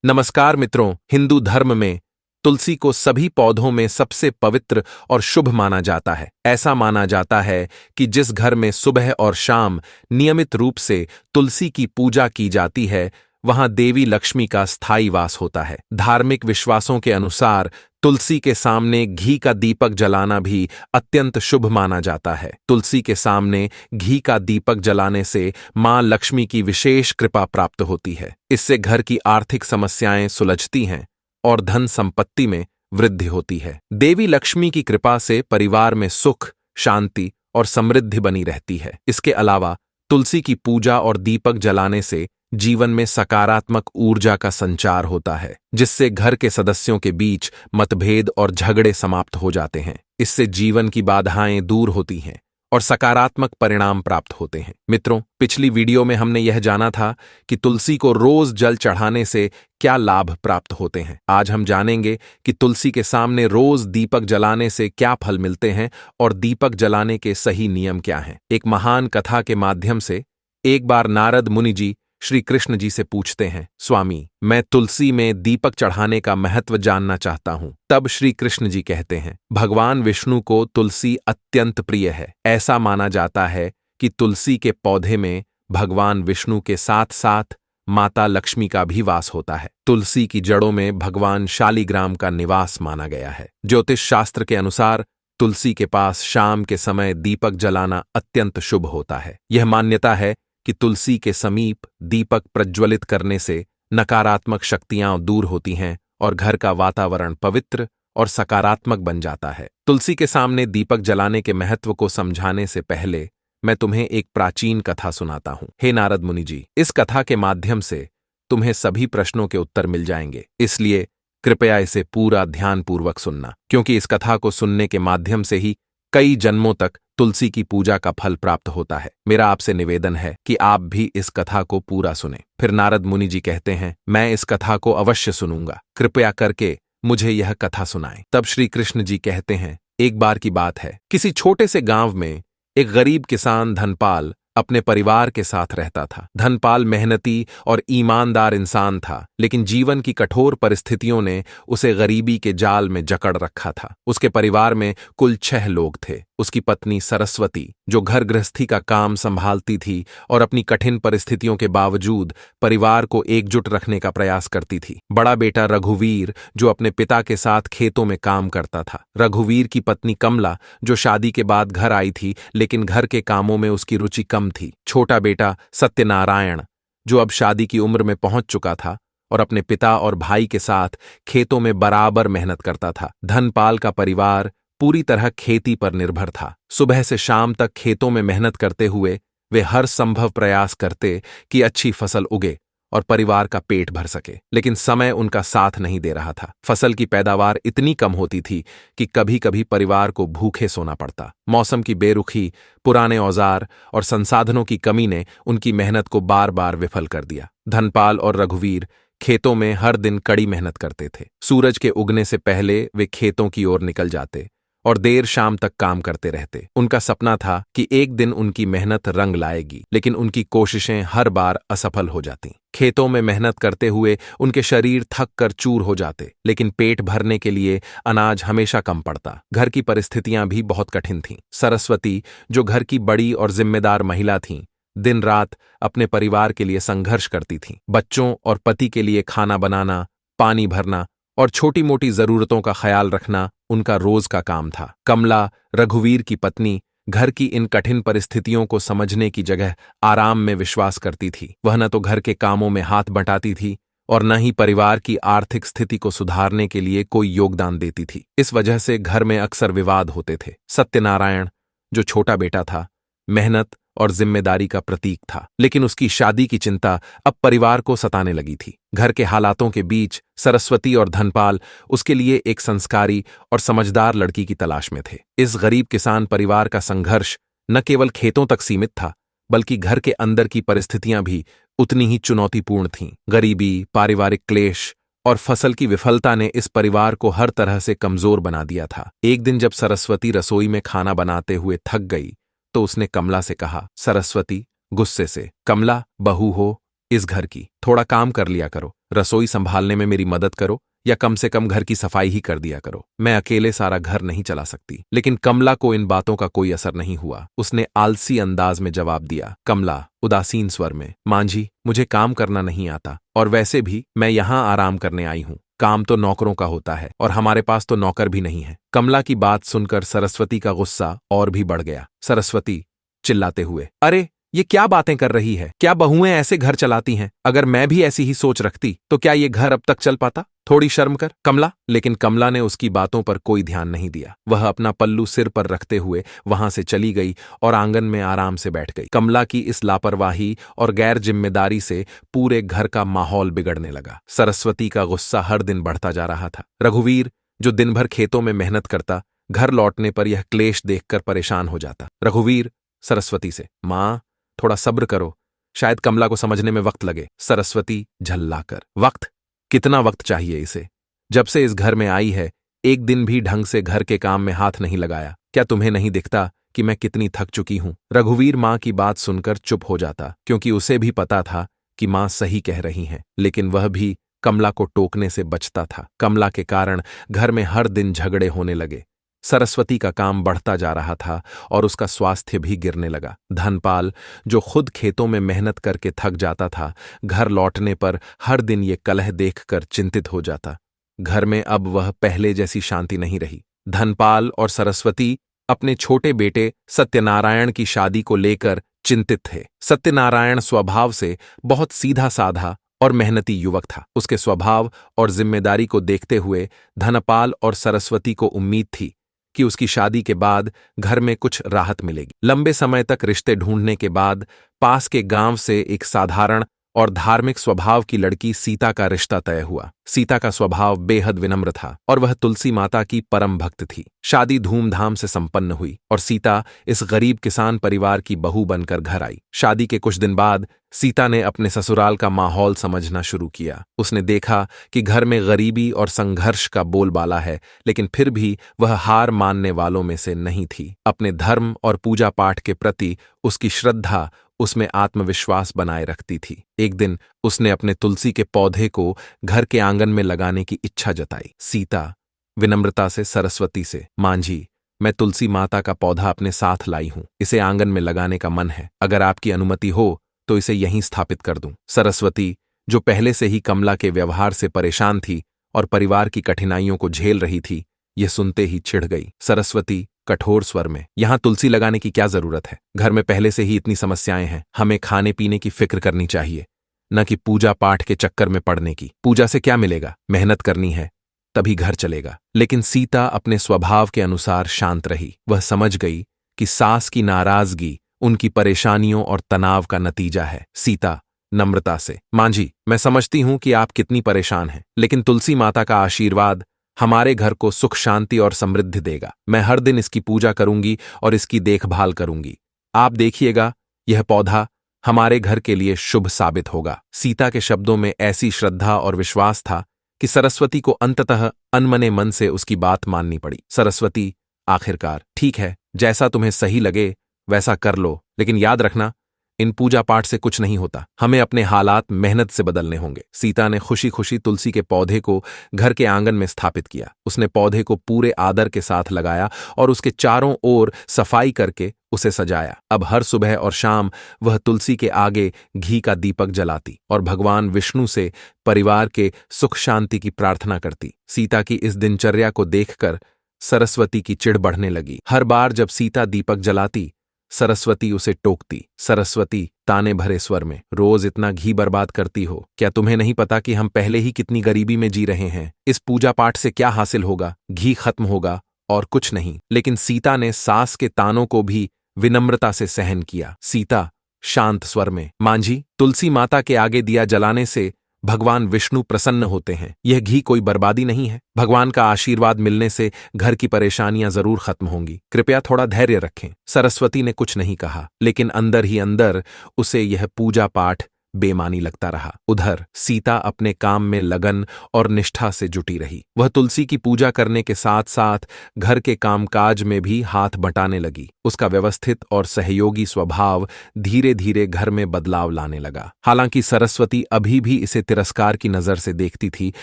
नमस्कार मित्रों, हिंदू धर्म में तुलसी को सभी पौधों में सबसे पवित्र और शुभ माना जाता है। ऐसा माना जाता है कि जिस घर में सुबह और शाम नियमित रूप से तुलसी की पूजा की जाती है, वहां देवी लक्ष्मी का स्थायी वास होता है। धार्मिक विश्वासों के अनुसार तुलसी के सामने घी का दीपक जलाना भी अत्यंत शुभ माना जाता है। तुलसी के सामने घी का दीपक जलाने से मां लक्ष्मी की विशेष कृपा प्राप्त होती है। इससे घर की आर्थिक समस्याएं सुलझती हैं और धन संपत्ति में वृद्धि होती है। देवी लक्ष्मी की कृपा से परिवार में सुख, शांति और समृद्धि बनी रहती है। इसके अलावा तुलसी की पूजा और दीपक जलाने से जीवन में सकारात्मक ऊर्जा का संचार होता है, जिससे घर के सदस्यों के बीच मतभेद और झगड़े समाप्त हो जाते हैं। इससे जीवन की बाधाएं दूर होती हैं और सकारात्मक परिणाम प्राप्त होते हैं। मित्रों, पिछली वीडियो में हमने यह जाना था कि तुलसी को रोज जल चढ़ाने से क्या लाभ प्राप्त होते हैं। आज हम जानेंगे कि तुलसी के सामने रोज दीपक जलाने से क्या फल मिलते हैं और दीपक जलाने के सही नियम क्या हैं। एक महान कथा के माध्यम से एक बार नारद मुनि जी श्री कृष्ण जी से पूछते हैं, स्वामी, मैं तुलसी में दीपक चढ़ाने का महत्व जानना चाहता हूं। तब श्री कृष्ण जी कहते हैं, भगवान विष्णु को तुलसी अत्यंत प्रिय है। ऐसा माना जाता है कि तुलसी के पौधे में भगवान विष्णु के साथ साथ माता लक्ष्मी का भी वास होता है। तुलसी की जड़ों में भगवान शालिग्राम का निवास माना गया है। ज्योतिष शास्त्र के अनुसार तुलसी के पास शाम के समय दीपक जलाना अत्यंत शुभ होता है। यह मान्यता है कि तुलसी के समीप दीपक प्रज्वलित करने से नकारात्मक शक्तियां दूर होती हैं और घर का वातावरण पवित्र और सकारात्मक बन जाता है। तुलसी के सामने दीपक जलाने के महत्व को समझाने से पहले मैं तुम्हें एक प्राचीन कथा सुनाता हूं। हे नारद मुनि जी, इस कथा के माध्यम से तुम्हें सभी प्रश्नों के उत्तर मिल जाएंगे, इसलिए कृपया इसे पूरा ध्यानपूर्वक सुनना, क्योंकि इस कथा को सुनने के माध्यम से ही कई जन्मों तक तुलसी की पूजा का फल प्राप्त होता है। मेरा आपसे निवेदन है कि आप भी इस कथा को पूरा सुनें। फिर नारद मुनि जी कहते हैं, मैं इस कथा को अवश्य सुनूंगा, कृपया करके मुझे यह कथा सुनाएं। तब श्री कृष्ण जी कहते हैं, एक बार की बात है, किसी छोटे से गांव में एक गरीब किसान धनपाल अपने परिवार के साथ रहता था। धनपाल मेहनती और ईमानदार इंसान था, लेकिन जीवन की कठोर परिस्थितियों ने उसे गरीबी के जाल में जकड़ रखा था। उसके परिवार में कुल 6 लोग थे। उसकी पत्नी सरस्वती, जो घर गृहस्थी का काम संभालती थी और अपनी कठिन परिस्थितियों के बावजूद परिवार को एकजुट रखने का प्रयास करती थी। बड़ा बेटा रघुवीर, जो अपने पिता के साथ खेतों में काम करता था। रघुवीर की पत्नी कमला, जो शादी के बाद घर आई थी, लेकिन घर के कामों में उसकी रुचि कम थी। छोटा बेटा सत्यनारायण, जो अब शादी की उम्र में पहुंच चुका था और अपने पिता और भाई के साथ खेतों में बराबर मेहनत करता था। धनपाल का परिवार पूरी तरह खेती पर निर्भर था। सुबह से शाम तक खेतों में मेहनत करते हुए वे हर संभव प्रयास करते कि अच्छी फसल उगे और परिवार का पेट भर सके, लेकिन समय उनका साथ नहीं दे रहा था। फसल की पैदावार इतनी कम होती थी कि कभी कभी परिवार को भूखे सोना पड़ता। मौसम की बेरुखी, पुराने औजार और संसाधनों की कमी ने उनकी मेहनत को बार बार विफल कर दिया। धनपाल और रघुवीर खेतों में हर दिन कड़ी मेहनत करते थे। सूरज के उगने से पहले वे खेतों की ओर निकल जाते और देर शाम तक काम करते रहते। उनका सपना था कि एक दिन उनकी मेहनत रंग लाएगी, लेकिन उनकी कोशिशें हर बार असफल हो जाती। खेतों में मेहनत करते हुए उनके शरीर थक कर चूर हो जाते, लेकिन पेट भरने के लिए अनाज हमेशा कम पड़ता। घर की परिस्थितियां भी बहुत कठिन थीं। सरस्वती, जो घर की बड़ी और जिम्मेदार महिला थीं, दिन रात अपने परिवार के लिए संघर्ष करती थीं। बच्चों और पति के लिए खाना बनाना, पानी भरना और छोटी मोटी जरूरतों का ख्याल रखना उनका रोज का काम था। कमला, रघुवीर की पत्नी, घर की इन कठिन परिस्थितियों को समझने की जगह आराम में विश्वास करती थी। वह न तो घर के कामों में हाथ बंटाती थी और न ही परिवार की आर्थिक स्थिति को सुधारने के लिए कोई योगदान देती थी। इस वजह से घर में अक्सर विवाद होते थे। सत्यनारायण, जो छोटा बेटा था, मेहनत और जिम्मेदारी का प्रतीक था, लेकिन उसकी शादी की चिंता अब परिवार को सताने लगी थी। घर के हालातों के बीच सरस्वती और धनपाल उसके लिए एक संस्कारी और समझदार लड़की की तलाश में थे। इस गरीब किसान परिवार का संघर्ष न केवल खेतों तक सीमित था, बल्कि घर के अंदर की परिस्थितियां भी उतनी ही चुनौतीपूर्ण थीं। गरीबी, पारिवारिक क्लेश और फसल की विफलता ने इस परिवार को हर तरह से कमजोर बना दिया था। एक दिन जब सरस्वती रसोई में खाना बनाते हुए थक गई तो उसने कमला से कहा, सरस्वती गुस्से से, कमला, बहू हो, इस घर की। थोड़ा काम कर लिया करो, रसोई संभालने में मेरी मदद करो या कम से कम घर की सफाई ही कर दिया करो। मैं अकेले सारा घर नहीं चला सकती। लेकिन कमला को इन बातों का कोई असर नहीं हुआ। उसने आलसी अंदाज में जवाब दिया। कमला उदासीन स्वर में, मांझी, मुझे काम करना नहीं आता और वैसे भी मैं यहाँ आराम करने आई हूँ। काम तो नौकरों का होता है और हमारे पास तो नौकर भी नहीं है। कमला की बात सुनकर सरस्वती का गुस्सा और भी बढ़ गया। सरस्वती चिल्लाते हुए, अरे ये क्या बातें कर रही है? क्या बहुएं ऐसे घर चलाती हैं? अगर मैं भी ऐसी ही सोच रखती तो क्या ये घर अब तक चल पाता? थोड़ी शर्म कर कमला। लेकिन कमला ने उसकी बातों पर कोई ध्यान नहीं दिया। वह अपना पल्लू सिर पर रखते हुए वहां से चली गई और आंगन में आराम से बैठ गई। कमला की इस लापरवाही और गैर जिम्मेदारी से पूरे घर का माहौल बिगड़ने लगा। सरस्वती का गुस्सा हर दिन बढ़ता जा रहा था। रघुवीर, जो दिन भर खेतों में मेहनत करता, घर लौटने पर यह क्लेश देखकर परेशान हो जाता। रघुवीर सरस्वती से, मां थोड़ा सब्र करो, शायद कमला को समझने में वक्त लगे। सरस्वती झल्लाकर, वक्त? कितना वक्त चाहिए इसे? जब से इस घर में आई है एक दिन भी ढंग से घर के काम में हाथ नहीं लगाया। क्या तुम्हें नहीं दिखता कि मैं कितनी थक चुकी हूं? रघुवीर मां की बात सुनकर चुप हो जाता, क्योंकि उसे भी पता था कि मां सही कह रही हैं, लेकिन वह भी कमला को टोकने से बचता था। कमला के कारण घर में हर दिन झगड़े होने लगे। सरस्वती का काम बढ़ता जा रहा था और उसका स्वास्थ्य भी गिरने लगा। धनपाल, जो खुद खेतों में मेहनत करके थक जाता था, घर लौटने पर हर दिन ये कलह देखकर चिंतित हो जाता। घर में अब वह पहले जैसी शांति नहीं रही। धनपाल और सरस्वती अपने छोटे बेटे सत्यनारायण की शादी को लेकर चिंतित थे। सत्यनारायण स्वभाव से बहुत सीधा साधा और मेहनती युवक था। उसके स्वभाव और जिम्मेदारी को देखते हुए धनपाल और सरस्वती को उम्मीद थी कि उसकी शादी के बाद घर में कुछ राहत मिलेगी। लंबे समय तक रिश्ते ढूंढने के बाद पास के गांव से एक साधारण और धार्मिक स्वभाव की लड़की सीता का रिश्ता तय हुआ। सीता का स्वभाव बेहद विनम्र था और वह तुलसी माता की परम भक्त थी। शादी धूमधाम से संपन्न हुई और सीता इस गरीब किसान परिवार की बहू बनकर घर आई। शादी के कुछ दिन बाद सीता ने अपने ससुराल का माहौल समझना शुरू किया। उसने देखा कि घर में गरीबी और संघर्ष का बोलबाला है, लेकिन फिर भी वह हार मानने वालों में से नहीं थी। अपने धर्म और पूजा पाठ के प्रति उसकी श्रद्धा उसमें आत्मविश्वास बनाए रखती थी। एक दिन उसने अपने तुलसी के पौधे को घर के आंगन में लगाने की इच्छा जताई। सीता विनम्रता से सरस्वती से, मांझी, मैं तुलसी माता का पौधा अपने साथ लाई हूं। इसे आंगन में लगाने का मन है। अगर आपकी अनुमति हो तो इसे यहीं स्थापित कर दूं। सरस्वती, जो पहले से ही कमला के व्यवहार से परेशान थी और परिवार की कठिनाइयों को झेल रही थी, यह सुनते ही चिढ़ गई। सरस्वती कठोर स्वर में, यहां तुलसी लगाने की क्या जरूरत है? घर में पहले से ही इतनी समस्याएं हैं। हमें खाने पीने की फिक्र करनी चाहिए, न कि पूजा पाठ के चक्कर में पड़ने की। पूजा से क्या मिलेगा? मेहनत करनी है, तभी घर चलेगा। लेकिन सीता अपने स्वभाव के अनुसार शांत रही। वह समझ गई कि सास की नाराजगी उनकी परेशानियों और तनाव का नतीजा है। सीता नम्रता से, मांझी, मैं समझती हूं कि आप कितनी परेशान हैं, लेकिन तुलसी माता का आशीर्वाद हमारे घर को सुख शांति और समृद्धि देगा। मैं हर दिन इसकी पूजा करूंगी और इसकी देखभाल करूंगी। आप देखिएगा, यह पौधा हमारे घर के लिए शुभ साबित होगा। सीता के शब्दों में ऐसी श्रद्धा और विश्वास था कि सरस्वती को अंततः अनमने मन से उसकी बात माननी पड़ी। सरस्वती आखिरकार, ठीक है, जैसा तुम्हें सही लगे वैसा कर लो, लेकिन याद रखना, इन पूजा पाठ से कुछ नहीं होता। हमें अपने हालात मेहनत से बदलने होंगे। सीता ने खुशी खुशी तुलसी के पौधे को घर के आंगन में स्थापित किया। उसने पौधे को पूरे आदर के साथ लगाया और उसके चारों ओर सफाई करके उसे सजाया। अब हर सुबह और शाम वह तुलसी के आगे घी का दीपक जलाती और भगवान विष्णु से परिवार के सुख शांति की प्रार्थना करती। सीता की इस दिनचर्या को देखकर सरस्वती की चिढ़ बढ़ने लगी। हर बार जब सीता दीपक जलाती, सरस्वती उसे टोकती। सरस्वती ताने भरे स्वर में, रोज इतना घी बर्बाद करती हो, क्या तुम्हें नहीं पता कि हम पहले ही कितनी गरीबी में जी रहे हैं? इस पूजा पाठ से क्या हासिल होगा? घी खत्म होगा और कुछ नहीं। लेकिन सीता ने सास के तानों को भी विनम्रता से सहन किया। सीता शांत स्वर में, मांझी, तुलसी माता के आगे दिया जलाने से भगवान विष्णु प्रसन्न होते हैं। यह घी कोई बर्बादी नहीं है। भगवान का आशीर्वाद मिलने से घर की परेशानियां जरूर खत्म होंगी। कृपया थोड़ा धैर्य रखें। सरस्वती ने कुछ नहीं कहा, लेकिन अंदर ही अंदर उसे यह पूजा पाठ बेमानी लगता रहा। उधर सीता अपने काम में लगन और निष्ठा से जुटी रही। वह तुलसी की पूजा करने के साथ साथ घर के कामकाज में भी हाथ बटाने लगी। उसका व्यवस्थित और सहयोगी स्वभाव धीरे धीरे घर में बदलाव लाने लगा। हालांकि सरस्वती अभी भी इसे तिरस्कार की नजर से देखती थी,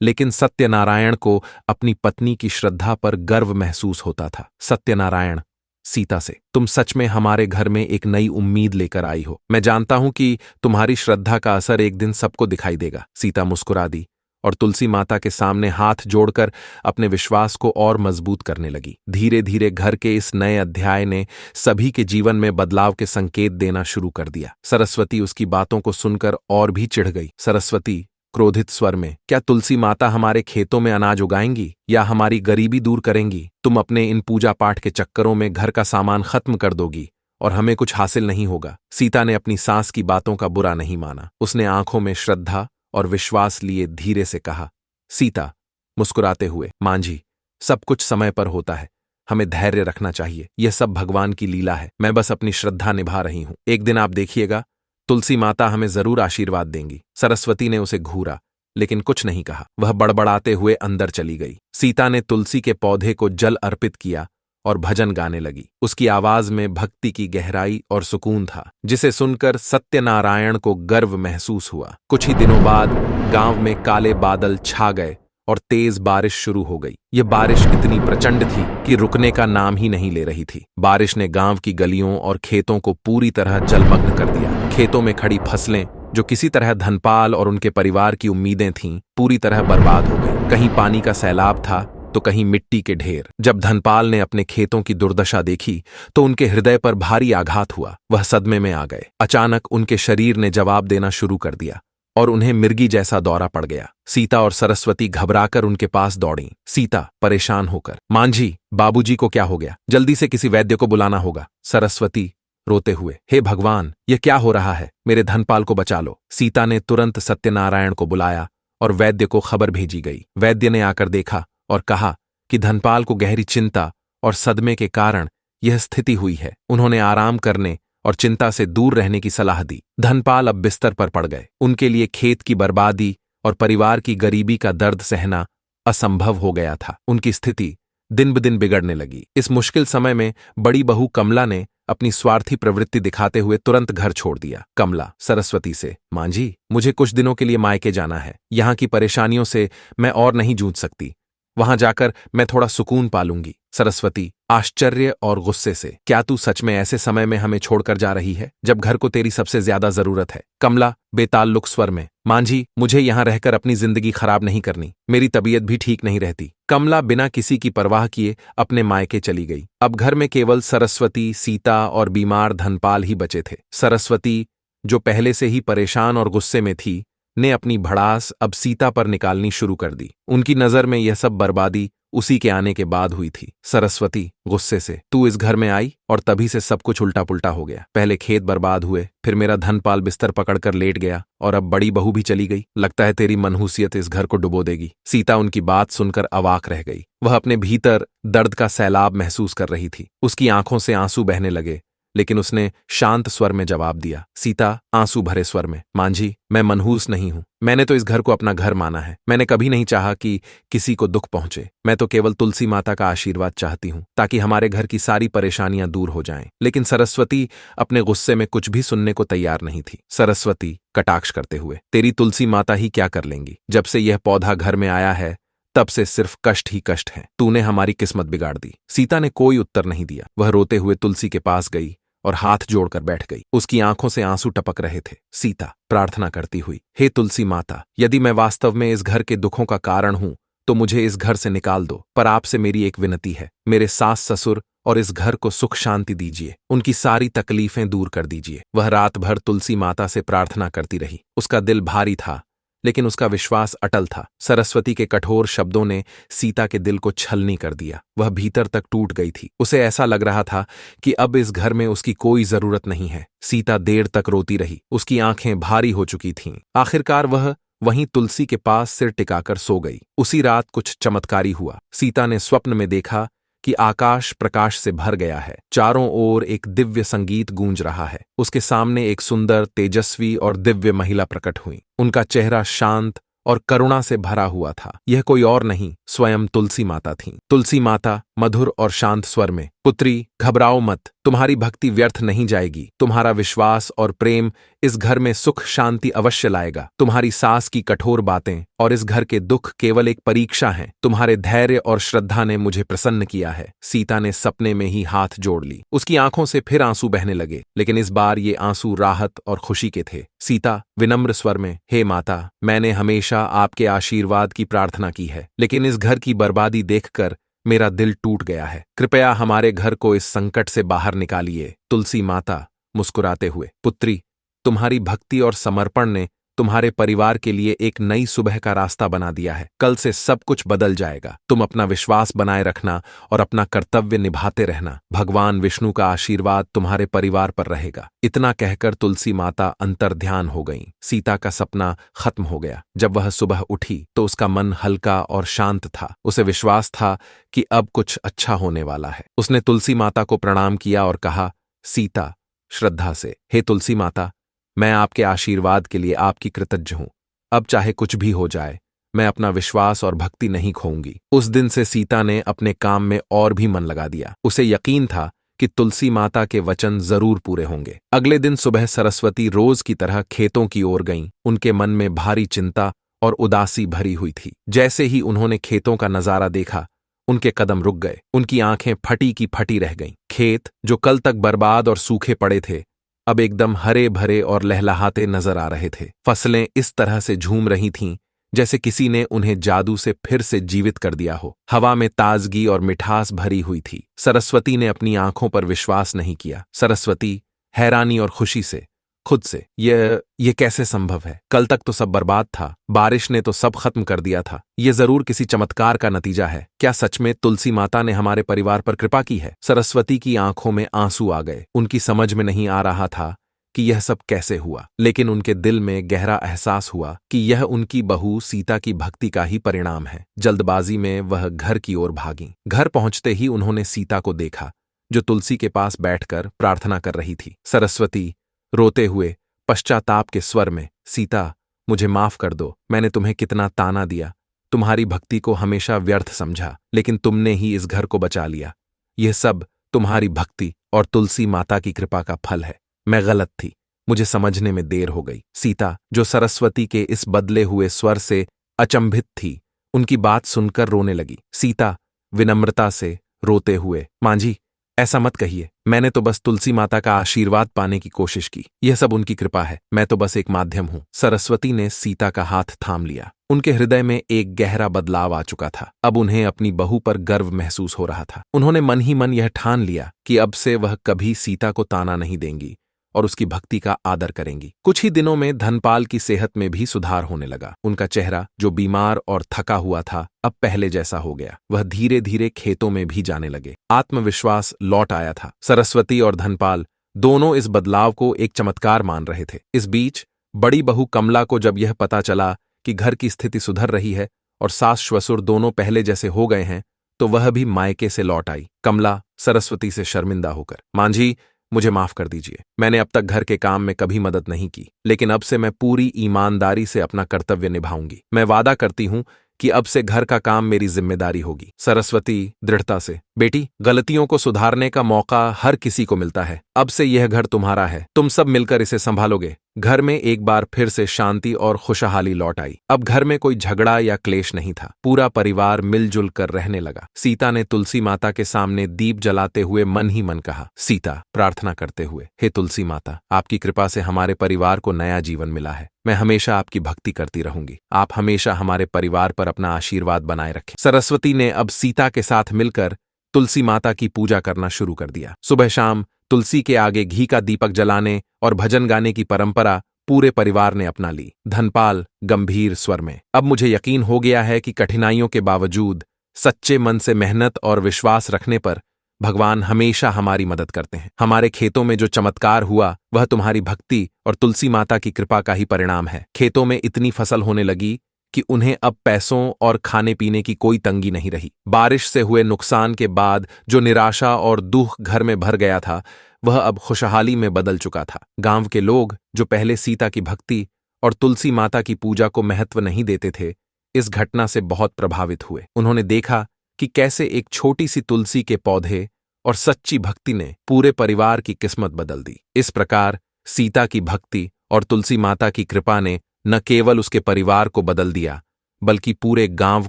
लेकिन सत्यनारायण को अपनी पत्नी की श्रद्धा पर गर्व महसूस होता था। सत्यनारायण सीता से, तुम सच में हमारे घर में एक नई उम्मीद लेकर आई हो। मैं जानता हूं कि तुम्हारी श्रद्धा का असर एक दिन सबको दिखाई देगा। सीता मुस्कुरा दी और तुलसी माता के सामने हाथ जोड़कर अपने विश्वास को और मजबूत करने लगी। धीरे धीरे घर के इस नए अध्याय ने सभी के जीवन में बदलाव के संकेत देना शुरू कर दिया। सरस्वती उसकी बातों को सुनकर और भी चिढ़ गई। सरस्वती क्रोधित स्वर में, क्या तुलसी माता हमारे खेतों में अनाज उगाएंगी या हमारी गरीबी दूर करेंगी? तुम अपने इन पूजा पाठ के चक्करों में घर का सामान खत्म कर दोगी और हमें कुछ हासिल नहीं होगा। सीता ने अपनी सास की बातों का बुरा नहीं माना। उसने आंखों में श्रद्धा और विश्वास लिए धीरे से कहा, सीता मुस्कुराते हुए, मां जी, सब कुछ समय पर होता है, हमें धैर्य रखना चाहिए। यह सब भगवान की लीला है। मैं बस अपनी श्रद्धा निभा रही हूं। एक दिन आप देखिएगा, तुलसी माता हमें जरूर आशीर्वाद देंगी। सरस्वती ने उसे घूरा, लेकिन कुछ नहीं कहा। वह बड़बड़ाते हुए अंदर चली गई। सीता ने तुलसी के पौधे को जल अर्पित किया और भजन गाने लगी। उसकी आवाज में भक्ति की गहराई और सुकून था, जिसे सुनकर सत्यनारायण को गर्व महसूस हुआ। कुछ ही दिनों बाद गांव में काले बादल छा गए और तेज बारिश शुरू हो गई। यह बारिश इतनी प्रचंड थी कि रुकने का नाम ही नहीं ले रही थी। बारिश ने गांव की गलियों और खेतों को पूरी तरह जलमग्न कर दिया। खेतों में खड़ी फसलें, जो किसी तरह धनपाल और उनके परिवार की उम्मीदें थीं, पूरी तरह बर्बाद हो गई। कहीं पानी का सैलाब था तो कहीं मिट्टी के ढेर। जब धनपाल ने अपने खेतों की दुर्दशा देखी तो उनके हृदय पर भारी आघात हुआ। वह सदमे में आ गए। अचानक उनके शरीर ने जवाब देना शुरू कर दिया और उन्हें मिर्गी जैसा दौरा पड़ गया। सीता और सरस्वती घबराकर उनके पास दौड़ी। सीता परेशान होकर, मां जी, बाबूजी को क्या हो गया? जल्दी से किसी वैद्य को बुलाना होगा। सरस्वती रोते हुए, हे भगवान, यह क्या हो रहा है? मेरे धनपाल को बचा लो। सीता ने तुरंत सत्यनारायण को बुलाया और वैद्य को खबर भेजी गई। वैद्य ने आकर देखा और कहा कि धनपाल को गहरी चिंता और सदमे के कारण यह स्थिति हुई है। उन्होंने आराम करने और चिंता से दूर रहने की सलाह दी। धनपाल अब बिस्तर पर पड़ गए। उनके लिए खेत की बर्बादी और परिवार की गरीबी का दर्द सहना असंभव हो गया था। उनकी स्थिति दिन ब दिन बिगड़ने लगी। इस मुश्किल समय में बड़ी बहू कमला ने अपनी स्वार्थी प्रवृत्ति दिखाते हुए तुरंत घर छोड़ दिया। कमला सरस्वती से, मां जी, मुझे कुछ दिनों के लिए मायके जाना है। यहाँ की परेशानियों से मैं और नहीं जूझ सकती। वहां जाकर मैं थोड़ा सुकून पालूंगी। सरस्वती आश्चर्य और गुस्से से, क्या तू सच में ऐसे समय में हमें छोड़कर जा रही है जब घर को तेरी सबसे ज्यादा जरूरत है? कमला बेताल्लुक स्वर में, मां जी, मुझे यहां रहकर अपनी जिंदगी खराब नहीं करनी। मेरी तबीयत भी ठीक नहीं रहती। कमला बिना किसी की परवाह किए अपने मायके चली गई। अब घर में केवल सरस्वती, सीता और बीमार धनपाल ही बचे थे। सरस्वती, जो पहले से ही परेशान और गुस्से में थी, ने अपनी भड़ास अब सीता पर निकालनी शुरू कर दी। उनकी नजर में यह सब बर्बादी उसी के आने के बाद हुई थी। सरस्वती गुस्से से, तू इस घर में आई और तभी से सब कुछ उल्टा पुल्टा हो गया। पहले खेत बर्बाद हुए, फिर मेरा धनपाल बिस्तर पकड़कर लेट गया और अब बड़ी बहू भी चली गई। लगता है तेरी मनहूसियत इस घर को डुबो देगी। सीता उनकी बात सुनकर अवाक रह गई। वह अपने भीतर दर्द का सैलाब महसूस कर रही थी। उसकी आंखों से आंसू बहने लगे, लेकिन उसने शांत स्वर में जवाब दिया। सीता आंसू भरे स्वर में, मां जी, मैं मनहूस नहीं हूं। मैंने तो इस घर को अपना घर माना है। मैंने कभी नहीं चाहा कि किसी को दुख पहुंचे। मैं तो केवल तुलसी माता का आशीर्वाद चाहती हूं ताकि हमारे घर की सारी परेशानियां दूर हो जाएं। लेकिन सरस्वती अपने गुस्से में कुछ भी सुनने को तैयार नहीं थी। सरस्वती कटाक्ष करते हुए, तेरी तुलसी माता ही क्या कर लेंगी? जब से यह पौधा घर में आया है तब से सिर्फ कष्ट ही कष्ट है। तूने हमारी किस्मत बिगाड़ दी। सीता ने कोई उत्तर नहीं दिया। वह रोते हुए तुलसी के पास गई और हाथ जोड़कर बैठ गई। उसकी आंखों से आंसू टपक रहे थे। सीता प्रार्थना करती हुई, हे तुलसी माता, यदि मैं वास्तव में इस घर के दुखों का कारण हूं तो मुझे इस घर से निकाल दो। पर आपसे मेरी एक विनती है, मेरे सास ससुर और इस घर को सुख शांति दीजिए। उनकी सारी तकलीफें दूर कर दीजिए। वह रात भर तुलसी माता से प्रार्थना करती रही। उसका दिल भारी था, लेकिन उसका विश्वास अटल था। सरस्वती के कठोर शब्दों ने सीता के दिल को छलनी कर दिया। वह भीतर तक टूट गई थी। उसे ऐसा लग रहा था कि अब इस घर में उसकी कोई जरूरत नहीं है। सीता देर तक रोती रही। उसकी आंखें भारी हो चुकी थीं। आखिरकार वह वहीं तुलसी के पास सिर टिकाकर सो गई। उसी रात कुछ चमत्कारी हुआ। सीता ने स्वप्न में देखा कि आकाश प्रकाश से भर गया है। चारों ओर एक दिव्य संगीत गूंज रहा है। उसके सामने एक सुंदर, तेजस्वी और दिव्य महिला प्रकट हुई। उनका चेहरा शांत और करुणा से भरा हुआ था। यह कोई और नहीं, स्वयं तुलसी माता थीं। तुलसी माता मधुर और शांत स्वर में, पुत्री, घबराओ मत, तुम्हारी भक्ति व्यर्थ नहीं जाएगी। तुम्हारा विश्वास और प्रेम इस घर में सुख शांति अवश्य लाएगा। तुम्हारी सास की कठोर बातें और इस घर के दुख केवल एक परीक्षा हैं। तुम्हारे धैर्य और श्रद्धा ने मुझे प्रसन्न किया है। सीता ने सपने में ही हाथ जोड़ ली। उसकी आंखों से फिर आंसू बहने लगे, लेकिन इस बार ये आंसू राहत और खुशी के थे। सीता विनम्र स्वर में, हे माता, मैंने हमेशा आपके आशीर्वाद की प्रार्थना की है, लेकिन इस घर की बर्बादी देखकर मेरा दिल टूट गया है। कृपया हमारे घर को इस संकट से बाहर निकालिए। तुलसी माता मुस्कुराते हुए, पुत्री, तुम्हारी भक्ति और समर्पण ने तुम्हारे परिवार के लिए एक नई सुबह का रास्ता बना दिया है। कल से सब कुछ बदल जाएगा। तुम अपना विश्वास बनाए रखना और अपना कर्तव्य निभाते रहना। भगवान विष्णु का आशीर्वाद तुम्हारे परिवार पर रहेगा। इतना कहकर तुलसी माता अंतर्ध्यान हो गईं। सीता का सपना खत्म हो गया। जब वह सुबह उठी तो उसका मन हल्का और शांत था। उसे विश्वास था कि अब कुछ अच्छा होने वाला है। उसने तुलसी माता को प्रणाम किया और कहा, सीता, श्रद्धा से, हे तुलसी माता, मैं आपके आशीर्वाद के लिए आपकी कृतज्ञ हूं। अब चाहे कुछ भी हो जाए, मैं अपना विश्वास और भक्ति नहीं खोऊंगी। उस दिन से सीता ने अपने काम में और भी मन लगा दिया। उसे यकीन था कि तुलसी माता के वचन जरूर पूरे होंगे। अगले दिन सुबह सरस्वती रोज की तरह खेतों की ओर गईं। उनके मन में भारी चिंता और उदासी भरी हुई थी। जैसे ही उन्होंने खेतों का नजारा देखा, उनके कदम रुक गए। उनकी आंखें फटी की फटी रह गईं। खेत जो कल तक बर्बाद और सूखे पड़े थे, अब एकदम हरे भरे और लहलहाते नजर आ रहे थे। फसलें इस तरह से झूम रही थीं जैसे किसी ने उन्हें जादू से फिर से जीवित कर दिया हो। हवा में ताजगी और मिठास भरी हुई थी। सरस्वती ने अपनी आंखों पर विश्वास नहीं किया। सरस्वती हैरानी और खुशी से खुद से, ये कैसे संभव है? कल तक तो सब बर्बाद था। बारिश ने तो सब खत्म कर दिया था। ये जरूर किसी चमत्कार का नतीजा है। क्या सच में तुलसी माता ने हमारे परिवार पर कृपा की है? सरस्वती की आंखों में आंसू आ गए। उनकी समझ में नहीं आ रहा था कि यह सब कैसे हुआ, लेकिन उनके दिल में गहरा एहसास हुआ कि यह उनकी बहू सीता की भक्ति का ही परिणाम है। जल्दबाजी में वह घर की ओर भागी। घर पहुंचते ही उन्होंने सीता को देखा, जो तुलसी के पास बैठकर प्रार्थना कर रही थी। सरस्वती रोते हुए पश्चाताप के स्वर में, सीता, मुझे माफ कर दो। मैंने तुम्हें कितना ताना दिया, तुम्हारी भक्ति को हमेशा व्यर्थ समझा, लेकिन तुमने ही इस घर को बचा लिया। यह सब तुम्हारी भक्ति और तुलसी माता की कृपा का फल है। मैं गलत थी, मुझे समझने में देर हो गई। सीता, जो सरस्वती के इस बदले हुए स्वर से अचंभित थी, उनकी बात सुनकर रोने लगी। सीता विनम्रता से रोते हुए, मां जी, ऐसा मत कहिए। मैंने तो बस तुलसी माता का आशीर्वाद पाने की कोशिश की। यह सब उनकी कृपा है। मैं तो बस एक माध्यम हूं। सरस्वती ने सीता का हाथ थाम लिया। उनके हृदय में एक गहरा बदलाव आ चुका था। अब उन्हें अपनी बहू पर गर्व महसूस हो रहा था। उन्होंने मन ही मन यह ठान लिया कि अब से वह कभी सीता को ताना नहीं देंगी और उसकी भक्ति का आदर करेंगी। कुछ ही दिनों में धनपाल की सेहत में भी सुधार होने लगा। उनका चेहरा, जो बीमार और थका हुआ था, अब पहले जैसा हो गया। वह धीरे धीरे खेतों में भी जाने लगे। आत्मविश्वास लौट आया था। सरस्वती और धनपाल दोनों इस बदलाव को एक चमत्कार मान रहे थे। इस बीच बड़ी बहू कमला को जब यह पता चला कि घर की स्थिति सुधर रही है और सास ससुर दोनों पहले जैसे हो गए हैं, तो वह भी मायके से लौट आई। कमला सरस्वती से शर्मिंदा होकर, मां जी, मुझे माफ कर दीजिए। मैंने अब तक घर के काम में कभी मदद नहीं की, लेकिन अब से मैं पूरी ईमानदारी से अपना कर्तव्य निभाऊंगी। मैं वादा करती हूं कि अब से घर का काम मेरी जिम्मेदारी होगी। सरस्वती दृढ़ता से, बेटी, गलतियों को सुधारने का मौका हर किसी को मिलता है। अब से यह घर तुम्हारा है। तुम सब मिलकर इसे संभालोगे। घर में एक बार फिर से शांति और खुशहाली लौट आई। अब घर में कोई झगड़ा या क्लेश नहीं था। पूरा परिवार मिलजुल कर रहने लगा। सीता ने तुलसी माता के सामने दीप जलाते हुए मन ही मन कहा, सीता प्रार्थना करते हुए, हे तुलसी माता, आपकी कृपा से हमारे परिवार को नया जीवन मिला है। मैं हमेशा आपकी भक्ति करती रहूंगी। आप हमेशा हमारे परिवार पर अपना आशीर्वाद बनाए रखें। सरस्वती ने अब सीता के साथ मिलकर तुलसी माता की पूजा करना शुरू कर दिया। सुबह शाम तुलसी के आगे घी का दीपक जलाने और भजन गाने की परंपरा पूरे परिवार ने अपना ली। धनपाल गंभीर स्वर में, अब मुझे यकीन हो गया है कि कठिनाइयों के बावजूद सच्चे मन से मेहनत और विश्वास रखने पर भगवान हमेशा हमारी मदद करते हैं। हमारे खेतों में जो चमत्कार हुआ वह तुम्हारी भक्ति और तुलसी माता की कृपा का ही परिणाम है। खेतों में इतनी फसल होने लगी कि उन्हें अब पैसों और खाने पीने की कोई तंगी नहीं रही। बारिश से हुए नुकसान के बाद जो निराशा और दुख घर में भर गया था, वह अब खुशहाली में बदल चुका था। गांव के लोग, जो पहले सीता की भक्ति और तुलसी माता की पूजा को महत्व नहीं देते थे, इस घटना से बहुत प्रभावित हुए। उन्होंने देखा कि कैसे एक छोटी सी तुलसी के पौधे और सच्ची भक्ति ने पूरे परिवार की किस्मत बदल दी। इस प्रकार सीता की भक्ति और तुलसी माता की कृपा ने न केवल उसके परिवार को बदल दिया, बल्कि पूरे गांव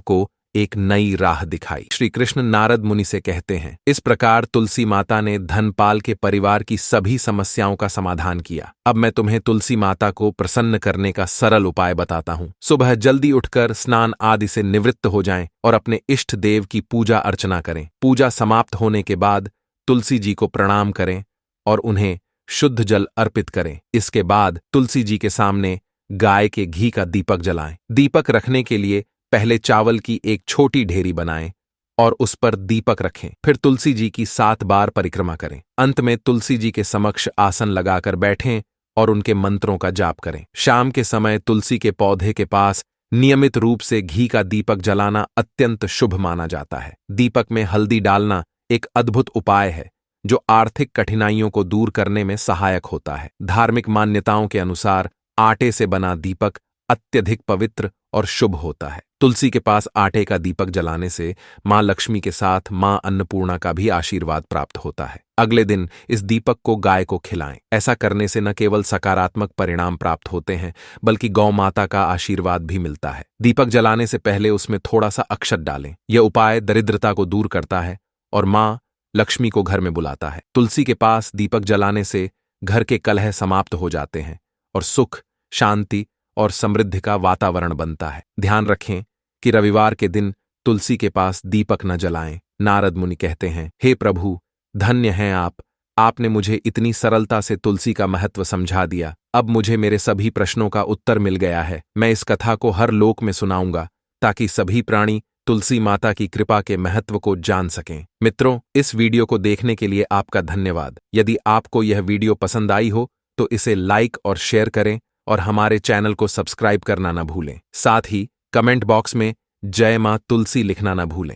को एक नई राह दिखाई। श्री कृष्ण नारद मुनि से कहते हैं, इस प्रकार तुलसी माता ने धनपाल के परिवार की सभी समस्याओं का समाधान किया। अब मैं तुम्हें तुलसी माता को प्रसन्न करने का सरल उपाय बताता हूँ। सुबह जल्दी उठकर स्नान आदि से निवृत्त हो जाएं और अपने इष्ट देव की पूजा अर्चना करें। पूजा समाप्त होने के बाद तुलसी जी को प्रणाम करें और उन्हें शुद्ध जल अर्पित करें। इसके बाद तुलसी जी के सामने गाय के घी का दीपक जलाएं। दीपक रखने के लिए पहले चावल की एक छोटी ढेरी बनाएं और उस पर दीपक रखें। फिर तुलसी जी की 7 बार परिक्रमा करें। अंत में तुलसी जी के समक्ष आसन लगाकर बैठें और उनके मंत्रों का जाप करें। शाम के समय तुलसी के पौधे के पास नियमित रूप से घी का दीपक जलाना अत्यंत शुभ माना जाता है। दीपक में हल्दी डालना एक अद्भुत उपाय है जो आर्थिक कठिनाइयों को दूर करने में सहायक होता है। धार्मिक मान्यताओं के अनुसार आटे से बना दीपक अत्यधिक पवित्र और शुभ होता है। तुलसी के पास आटे का दीपक जलाने से मां लक्ष्मी के साथ मां अन्नपूर्णा का भी आशीर्वाद प्राप्त होता है। अगले दिन इस दीपक को गाय को खिलाएं। ऐसा करने से न केवल सकारात्मक परिणाम प्राप्त होते हैं, बल्कि गौ माता का आशीर्वाद भी मिलता है। दीपक जलाने से पहले उसमें थोड़ा सा अक्षत डालें। यह उपाय दरिद्रता को दूर करता है और मां लक्ष्मी को घर में बुलाता है। तुलसी के पास दीपक जलाने से घर के कलह समाप्त हो जाते हैं और सुख, शांति और समृद्धि का वातावरण बनता है। ध्यान रखें कि रविवार के दिन तुलसी के पास दीपक न जलाएं। नारद मुनि कहते हैं, हे प्रभु, धन्य हैं आप। आपने मुझे इतनी सरलता से तुलसी का महत्व समझा दिया। अब मुझे मेरे सभी प्रश्नों का उत्तर मिल गया है। मैं इस कथा को हर लोक में सुनाऊंगा ताकि सभी प्राणी तुलसी माता की कृपा के महत्व को जान सकें। मित्रों, इस वीडियो को देखने के लिए आपका धन्यवाद। यदि आपको यह वीडियो पसंद आई हो तो इसे लाइक और शेयर करें और हमारे चैनल को सब्सक्राइब करना न भूलें। साथ ही कमेंट बॉक्स में जय मां तुलसी लिखना न भूलें।